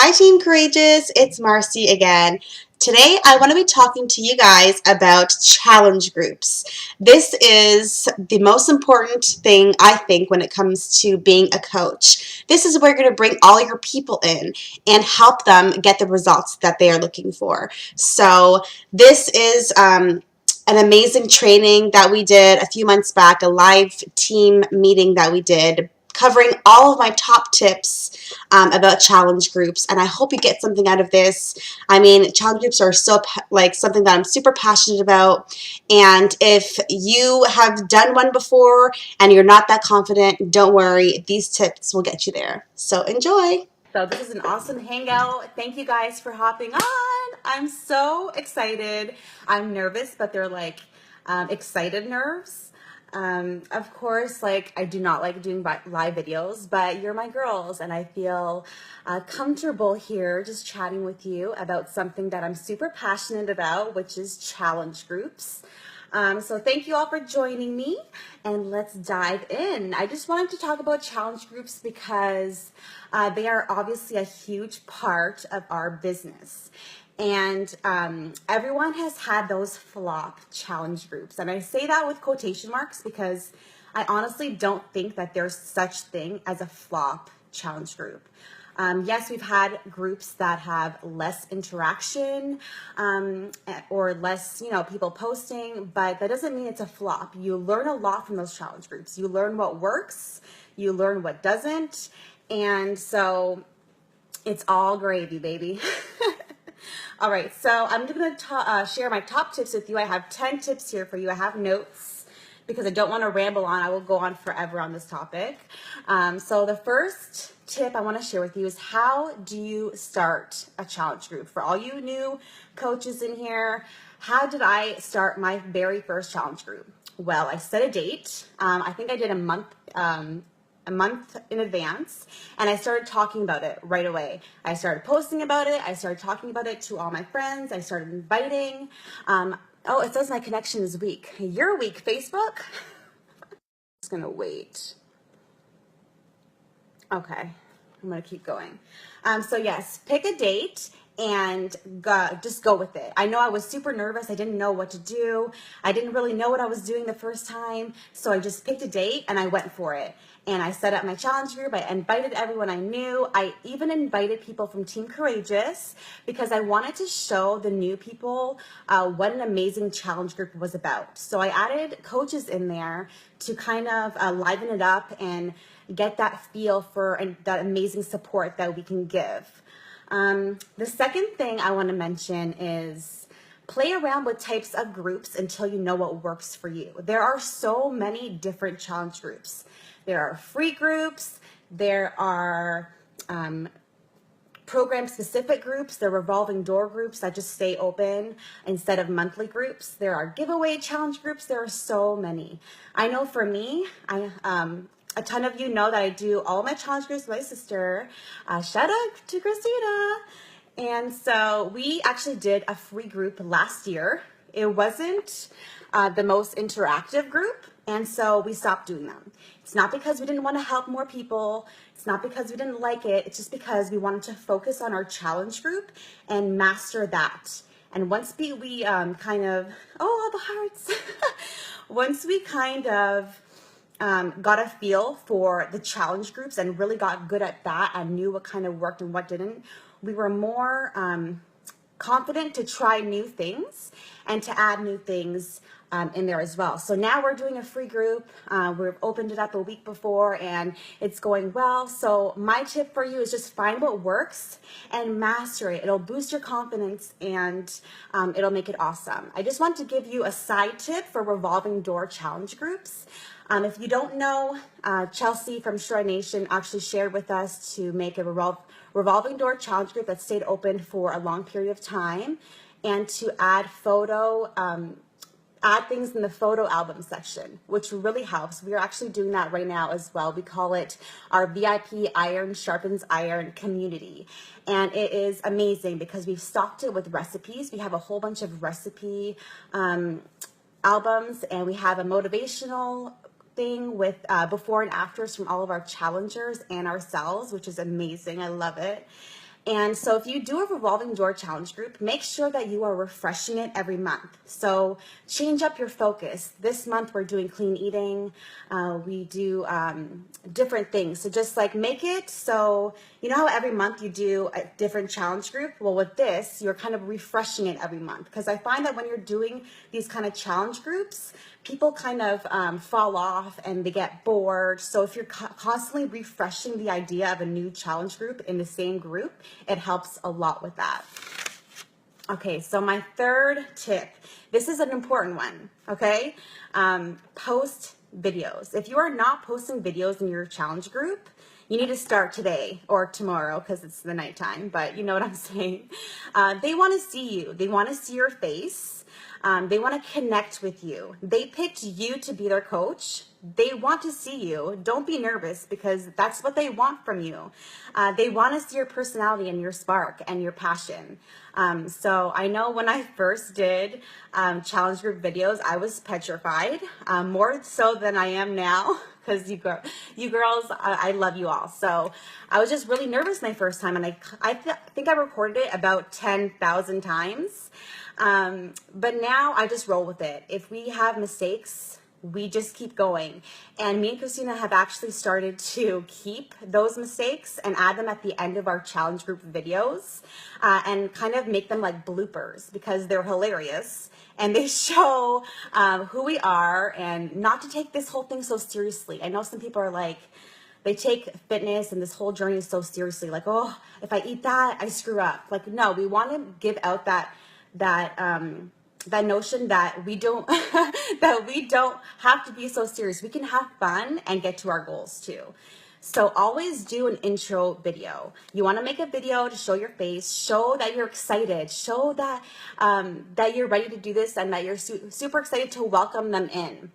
Hi, Team Courageous. It's Marcy again. Today, I want to be talking to you guys about challenge groups. This is the most important thing, I think, when it comes to being a coach. This is where you're going to bring all your people in and help them get the results that they are looking for. So, this is an amazing training that we did a few months back, a live team meeting that we did, covering all of my top tips about challenge groups, and I hope you get something out of this. I mean, challenge groups are so like something that I'm super passionate about, and if you have done one before and you're not that confident, don't worry, these tips will get you there. So enjoy. So this is an awesome hangout. Thank you guys for hopping on. I'm so excited. I'm nervous, but they're like excited nerves. Of course, like I do not like doing live videos, but you're my girls, and I feel comfortable here just chatting with you about something that I'm super passionate about, which is challenge groups. So thank you all for joining me, and let's dive in. I just wanted to talk about challenge groups because they are obviously a huge part of our business. And everyone has had those flop challenge groups. And I say that with quotation marks because I honestly don't think that there's such thing as a flop challenge group. Yes, we've had groups that have less interaction or less, people posting, but that doesn't mean it's a flop. You learn a lot from those challenge groups. You learn what works, you learn what doesn't, and so it's all gravy, baby. All right, so I'm going to share my top tips with you. I have 10 tips here for you. I have notes because I don't want to ramble on. I will go on forever on this topic. So the first tip I want to share with you is how do you start a challenge group? For all you new coaches in here, how did I start my very first challenge group? Well, I set a date. I think I did a month in advance, and I started talking about it right away. I started posting about it. I started talking about it to all my friends. I started inviting. Oh, it says my connection is weak. You're weak, Facebook. Just gonna wait. Okay, I'm gonna keep going. So yes, pick a date and just go with it. I know I was super nervous. I didn't know what to do. I didn't really know what I was doing the first time. So I just picked a date and I went for it. And I set up my challenge group. I invited everyone I knew. I even invited people from Team Courageous because I wanted to show the new people what an amazing challenge group was about. So I added coaches in there to kind of liven it up and get that feel for that amazing support that we can give. The second thing I want to mention is play around with types of groups until you know what works for you. There are so many different challenge groups. There are free groups. There are program-specific groups. There are revolving door groups that just stay open instead of monthly groups. There are giveaway challenge groups. There are so many. I know for me, a ton of you know that I do all my challenge groups with my sister. Shout out to Christina. And so we actually did a free group last year. It wasn't the most interactive group, and so we stopped doing them. It's not because we didn't want to help more people. It's not because we didn't like it. It's just because we wanted to focus on our challenge group and master that. And once we kind of, oh, all the hearts. Once we kind of got a feel for the challenge groups and really got good at that and knew what kind of worked and what didn't, we were more confident to try new things and to add new things in there as well. So now we're doing a free group. We've opened it up a week before and it's going well. So my tip for you is just find what works and master it. It'll boost your confidence and it'll make it awesome. I just want to give you a side tip for revolving door challenge groups. If you don't know, Chelsea from Shore Nation actually shared with us to make a revolving door challenge group that stayed open for a long period of time, and to add things in the photo album section, which really helps. We are actually doing that right now as well. We call it our VIP Iron Sharpens Iron community. And it is amazing because we've stocked it with recipes. We have a whole bunch of recipe albums, and we have a motivational thing with before and afters from all of our challengers and ourselves, which is amazing. I love it. And so if you do a revolving door challenge group, make sure that you are refreshing it every month. So change up your focus. This month we're doing clean eating. We do different things. So just like make it so, you know how every month you do a different challenge group? Well, with this, you're kind of refreshing it every month. Because I find that when you're doing these kind of challenge groups, people kind of fall off and they get bored. So if you're constantly refreshing the idea of a new challenge group in the same group, it helps a lot with that. Okay, so my third tip, this is an important one, okay? Post videos. If you are not posting videos in your challenge group, you need to start today or tomorrow because it's the nighttime, but you know what I'm saying. They want to see you. They want to see your face. They want to connect with you. They picked you to be their coach. They want to see you. Don't be nervous because that's what they want from you. They want to see your personality and your spark and your passion. So I know when I first did challenge group videos, I was petrified, more so than I am now because you girls, I love you all. So I was just really nervous my first time, and I think I recorded it about 10,000 times. But now I just roll with it. If we have mistakes, we just keep going. And me and Christina have actually started to keep those mistakes and add them at the end of our challenge group videos, and kind of make them like bloopers because they're hilarious and they show who we are, and not to take this whole thing so seriously. I know some people are like, they take fitness and this whole journey so seriously, like, oh, if I eat that, I screw up. Like, no, we want to give out that notion that we don't that we don't have to be so serious. We can have fun and get to our goals too. So always do an intro video. You want to make a video to show your face, show that you're excited, show that that you're ready to do this and that you're super excited to welcome them in.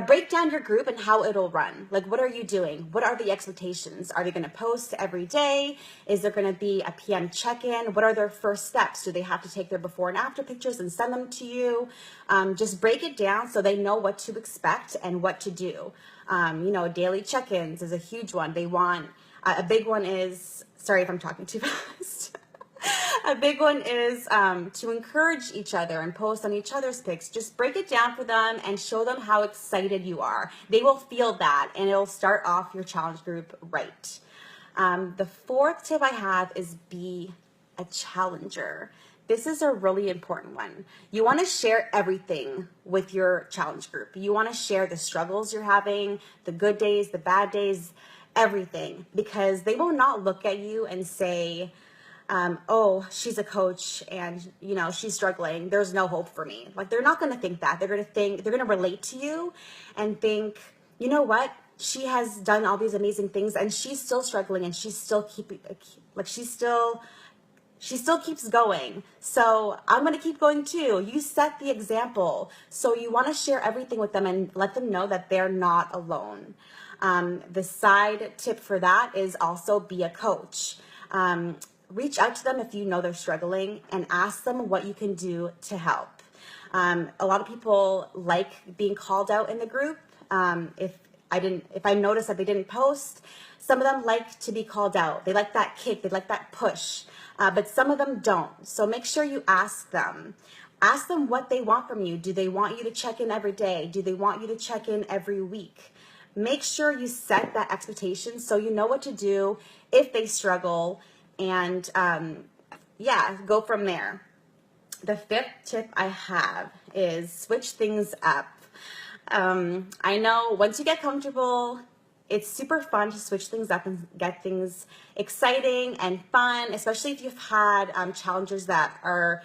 Break down your group and how it'll run. Like, what are you doing? What are the expectations? Are they going to post every day? Is there going to be a PM check-in? What are their first steps? Do they have to take their before and after pictures and send them to you? Just break it down so they know what to expect and what to do. Daily check-ins is a huge one. They want, a big one is, sorry if I'm talking too fast. A big one is to encourage each other and post on each other's pics. Just break it down for them and show them how excited you are. They will feel that, and it'll start off your challenge group right. The fourth tip I have is be a challenger. This is a really important one. You want to share everything with your challenge group. You want to share the struggles you're having, the good days, the bad days, everything, because they will not look at you and say, oh, she's a coach and, she's struggling, there's no hope for me. Like, they're not going to think that. They're going to relate to you and think, you know what? She has done all these amazing things and she's still struggling and she's still she still keeps going. So I'm going to keep going too. You set the example. So you want to share everything with them and let them know that they're not alone. The side tip for that is also be a coach. Reach out to them if you know they're struggling and ask them what you can do to help. A lot of people like being called out in the group. If I notice that they didn't post, some of them like to be called out. They like that kick, they like that push, but some of them don't. So make sure you ask them. Ask them what they want from you. Do they want you to check in every day? Do they want you to check in every week? Make sure you set that expectation so you know what to do if they struggle, and go from there. The fifth tip I have is switch things up. I know once you get comfortable, it's super fun to switch things up and get things exciting and fun, especially if you've had challengers that are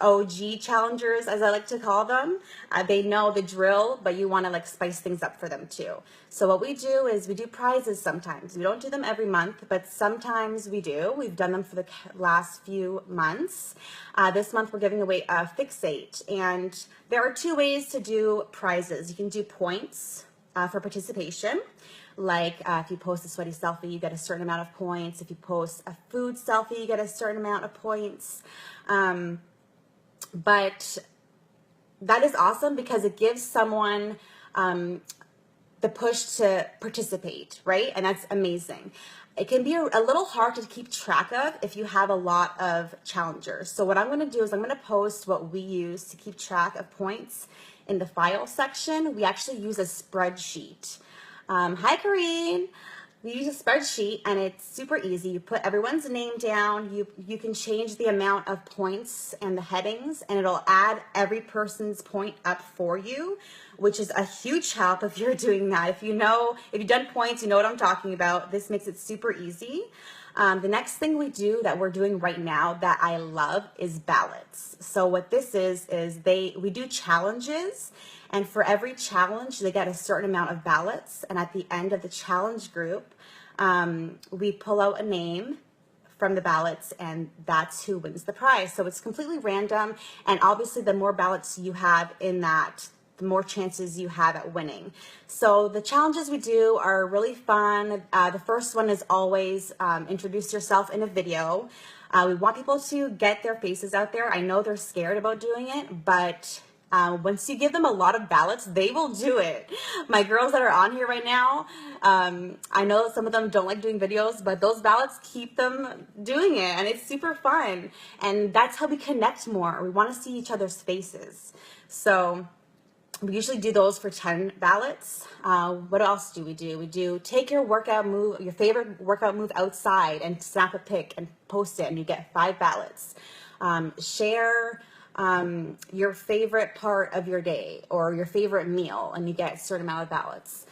OG challengers, as I like to call them. They know the drill, but you want to spice things up for them too. So what we do is we do prizes sometimes. We don't do them every month, but sometimes we do. We've done them for the last few months. This month we're giving away a Fixate, and there are two ways to do prizes. You can do points for participation. Like if you post a sweaty selfie, you get a certain amount of points. If you post a food selfie, you get a certain amount of points. But that is awesome because it gives someone the the push to participate, right? And that's amazing. It can be a little hard to keep track of if you have a lot of challengers. So what I'm going to do is I'm going to post what we use to keep track of points in the file section. We actually use a spreadsheet. Hi, Kareen. We use a spreadsheet and it's super easy. You put everyone's name down. You can change the amount of points and the headings, and it'll add every person's point up for you, which is a huge help if you're doing that. If you've done points, you know what I'm talking about. This makes it super easy. The next thing we do that we're doing right now that I love is ballots. So what this is we do challenges, and for every challenge they get a certain amount of ballots, and at the end of the challenge group we pull out a name from the ballots, and that's who wins the prize. So it's completely random, and obviously the more ballots you have in that, the more chances you have at winning. So the challenges we do are really fun. The first one is always introduce yourself in a video. We want people to get their faces out there. I know they're scared about doing it, but once you give them a lot of ballots, they will do it. My girls that are on here right now, I know some of them don't like doing videos, but those ballots keep them doing it, and it's super fun. And that's how we connect more. We want to see each other's faces. So we usually do those for 10 ballots. What else do? We do take your favorite workout move outside and snap a pic and post it, and you get 5 ballots. Share your favorite part of your day or your favorite meal, and you get a certain amount of ballots.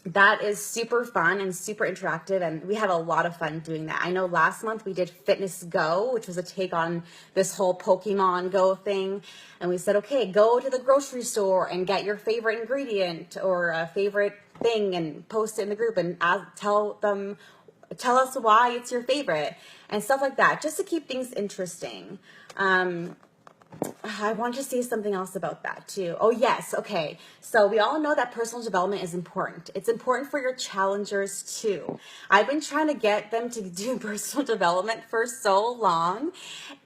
That is super fun and super interactive, and we have a lot of fun doing that. I know last month we did Fitness Go, which was a take on this whole Pokemon Go thing. And we said, okay, go to the grocery store and get your favorite ingredient or a favorite thing and post it in the group and tell us why it's your favorite and stuff like that, just to keep things interesting. I want to say something else about that too. Oh yes, okay. So we all know that personal development is important. It's important for your challengers too. I've been trying to get them to do personal development for so long.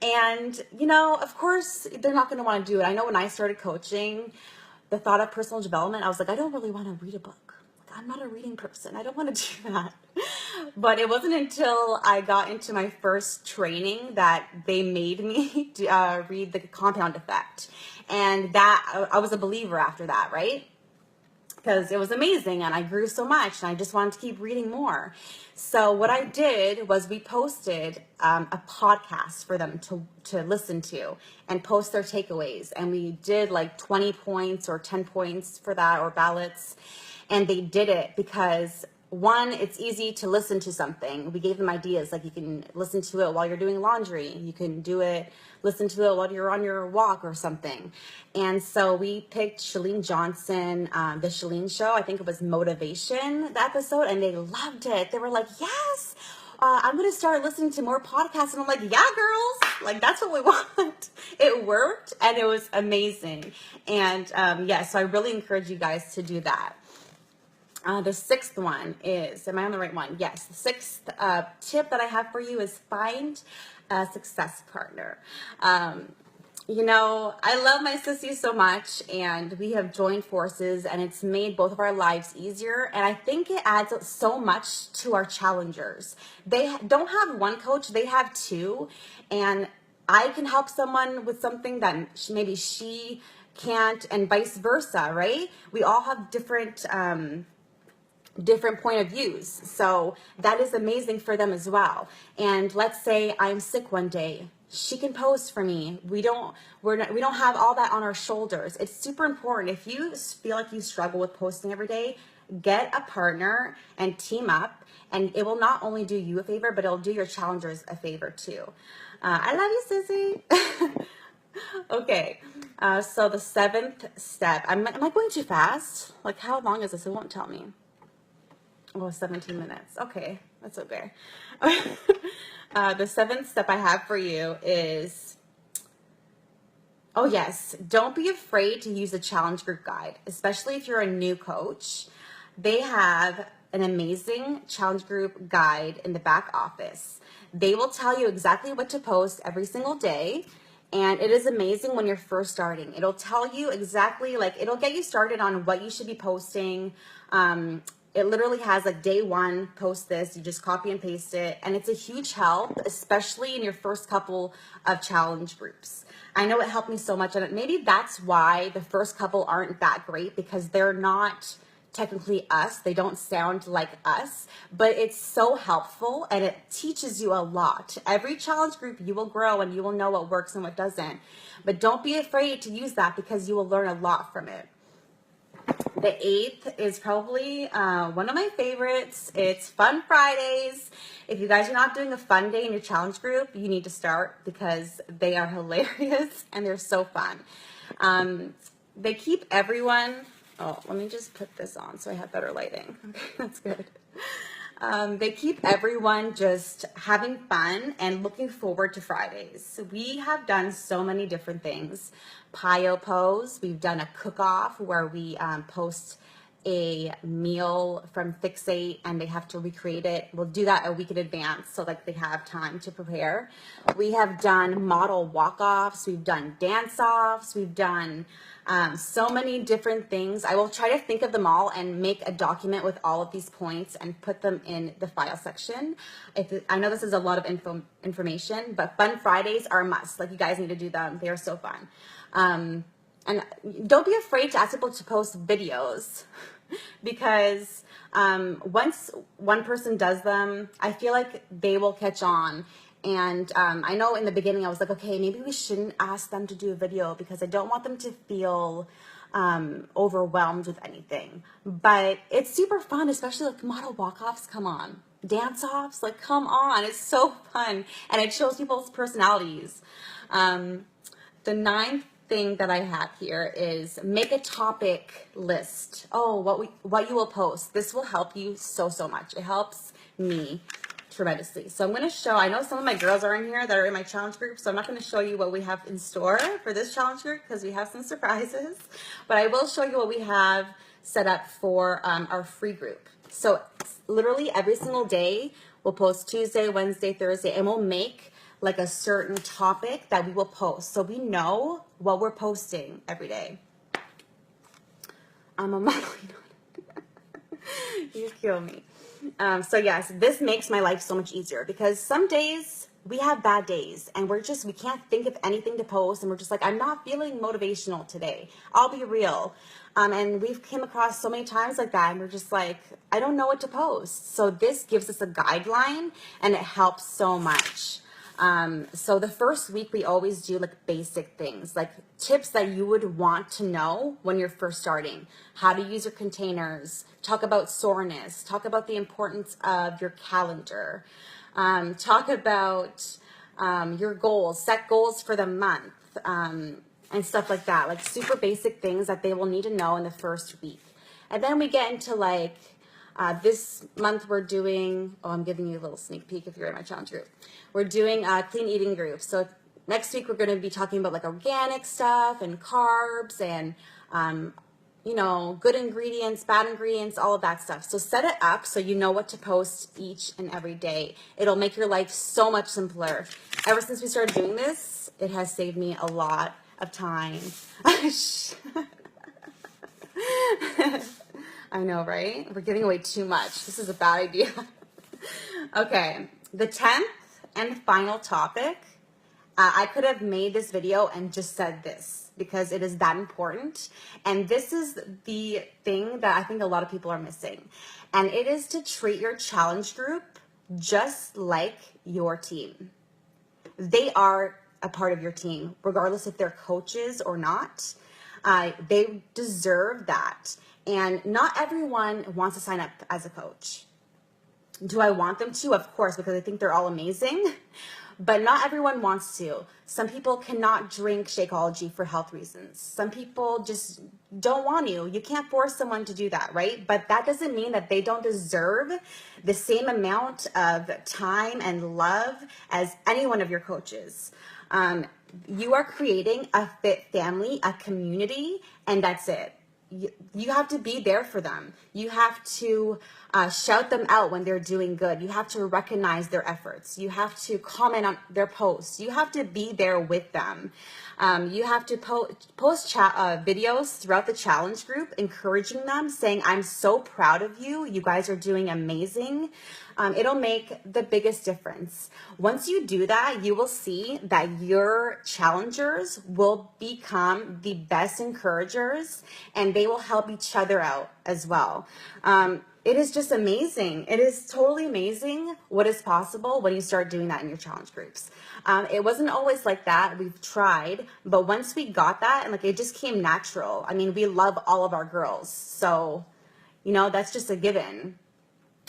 And of course, they're not going to want to do it. I know when I started coaching, the thought of personal development, I was like, I don't really want to read a book. I'm not a reading person. I don't want to do that. But it wasn't until I got into my first training that they made me read The Compound Effect. And that I was a believer after that, right? Because it was amazing and I grew so much and I just wanted to keep reading more. So what I did was we posted a podcast for them to listen to and post their takeaways. And we did like 20 points or 10 points for that, or ballots. And they did it because, one, it's easy to listen to something. We gave them ideas, like you can listen to it while you're doing laundry. You can listen to it while you're on your walk or something. And so we picked Chalene Johnson, The Chalene Show. I think it was Motivation, the episode, and they loved it. They were like, yes, I'm going to start listening to more podcasts. And I'm like, yeah, girls, like that's what we want. It worked and it was amazing. And so I really encourage you guys to do that. The sixth one is, am I on the right one? Yes. The sixth tip that I have for you is find a success partner. I love my sissy so much, and we have joined forces, and it's made both of our lives easier. And I think it adds so much to our challengers. They don't have one coach, they have 2. And I can help someone with something that maybe she can't, and vice versa, right? We all have different point of views. So that is amazing for them as well. And let's say I'm sick one day. She can post for me. We don't have all that on our shoulders. It's super important. If you feel like you struggle with posting every day, get a partner and team up, and it will not only do you a favor, but it'll do your challengers a favor too. I love you, Sissy. Okay. So the 7th step, am I going too fast? Like, how long is this? It won't tell me. Oh, 17 minutes. Okay, that's okay. The 7th step I have for you is, oh yes, don't be afraid to use the challenge group guide, especially if you're a new coach. They have an amazing challenge group guide in the back office. They will tell you exactly what to post every single day. And it is amazing when you're first starting. It'll tell you exactly, like, it'll get you started on what you should be posting. It literally has like day one, post this, you just copy and paste it. And it's a huge help, especially in your first couple of challenge groups. I know it helped me so much. And maybe that's why the first couple aren't that great, because they're not technically us. They don't sound like us, but it's so helpful and it teaches you a lot. Every challenge group you will grow and you will know what works and what doesn't. But don't be afraid to use that, because you will learn a lot from it. The 8th is probably one of my favorites. It's Fun Fridays. If you guys are not doing a fun day in your challenge group, you need to start, because they are hilarious and they're so fun. They keep everyone, oh, let me just put this on so I have better lighting. Okay, that's good. They keep everyone just having fun and looking forward to Fridays. So we have done so many different things. Pio Pose, we've done a cook-off where we post a meal from Fixate and they have to recreate it. We'll do that a week in advance so like they have time to prepare. We have done model walk-offs, we've done dance-offs, we've done so many different things. I will try to think of them all and make a document with all of these points and put them in the file section. I know this is a lot of information, but Fun Fridays are a must. Like, you guys need to do them. They are so fun. And don't be afraid to ask people to post videos, because once one person does them, I feel like they will catch on. And I know in the beginning I was like, okay, maybe we shouldn't ask them to do a video, because I don't want them to feel overwhelmed with anything. But it's super fun, especially like model walk-offs, come on. Dance-offs, like, come on, it's so fun. And it shows people's personalities. The 9th thing that I have here is make a topic list. Oh, what you will post. This will help you so much. It helps me tremendously. So I'm going to show, I know some of my girls are in here that are in my challenge group, so I'm not going to show you what we have in store for this challenge group, because we have some surprises, but I will show you what we have set up for our free group. So literally every single day we'll post Tuesday, Wednesday, Thursday, and we'll make like a certain topic that we will post, so we know what we're posting every day. I'm a modeling on it. You kill me. So yes, this makes my life so much easier, because some days we have bad days and we can't think of anything to post, and we're just like, I'm not feeling motivational today. I'll be real. And we've came across so many times like that, and we're just like, I don't know what to post. So this gives us a guideline and it helps so much. So the first week we always do like basic things, like tips that you would want to know when you're first starting. How to use your containers, talk about soreness, talk about the importance of your calendar, talk about your goals, set goals for the month, and stuff like that. Like super basic things that they will need to know in the first week. And then we get into like, this month we're doing, oh, I'm giving you a little sneak peek if you're in my challenge group. We're doing a clean eating group. So next week we're going to be talking about like organic stuff and carbs and, you know, good ingredients, bad ingredients, all of that stuff. So set it up so you know what to post each and every day. It'll make your life so much simpler. Ever since we started doing this, it has saved me a lot of time. I know, right? We're giving away too much. This is a bad idea. Okay, the 10th and final topic. I could have made this video and just said this, because it is that important. And this is the thing that I think a lot of people are missing. And it is to treat your challenge group just like your team. They are a part of your team, regardless if they're coaches or not. They deserve that. And not everyone wants to sign up as a coach. Do I want them to? Of course, because I think they're all amazing. But not everyone wants to. Some people cannot drink Shakeology for health reasons. Some people just don't want to. You can't force someone to do that, right? But that doesn't mean that they don't deserve the same amount of time and love as any one of your coaches. You are creating a fit family, a community, and that's it. you have to be there for them. You have to shout them out when they're doing good. You have to recognize their efforts. You have to comment on their posts. You have to be there with them. You have to post videos throughout the challenge group, encouraging them, saying, I'm so proud of you. You guys are doing amazing. It'll make the biggest difference. Once you do that, you will see that your challengers will become the best encouragers, and they will help each other out as well. It is just amazing. It is totally amazing what is possible when you start doing that in your challenge groups. It wasn't always like that. We've tried, but once we got that, and like it just came natural. I mean, we love all of our girls, so that's just a given.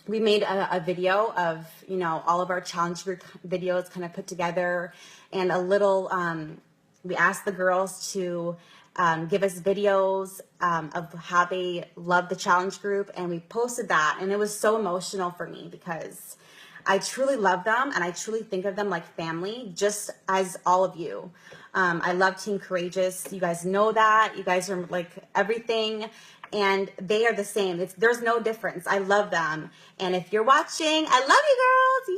We made a video of all of our challenge group videos kind of put together, and a little we asked the girls to give us videos of how they love the challenge group, and we posted that, and it was so emotional for me because I truly love them and I truly think of them like family, just as all of you. I love Team Courageous. You guys know that. You guys are like everything, and they are the same. There's no difference. I love them. And if you're watching, I love you girls.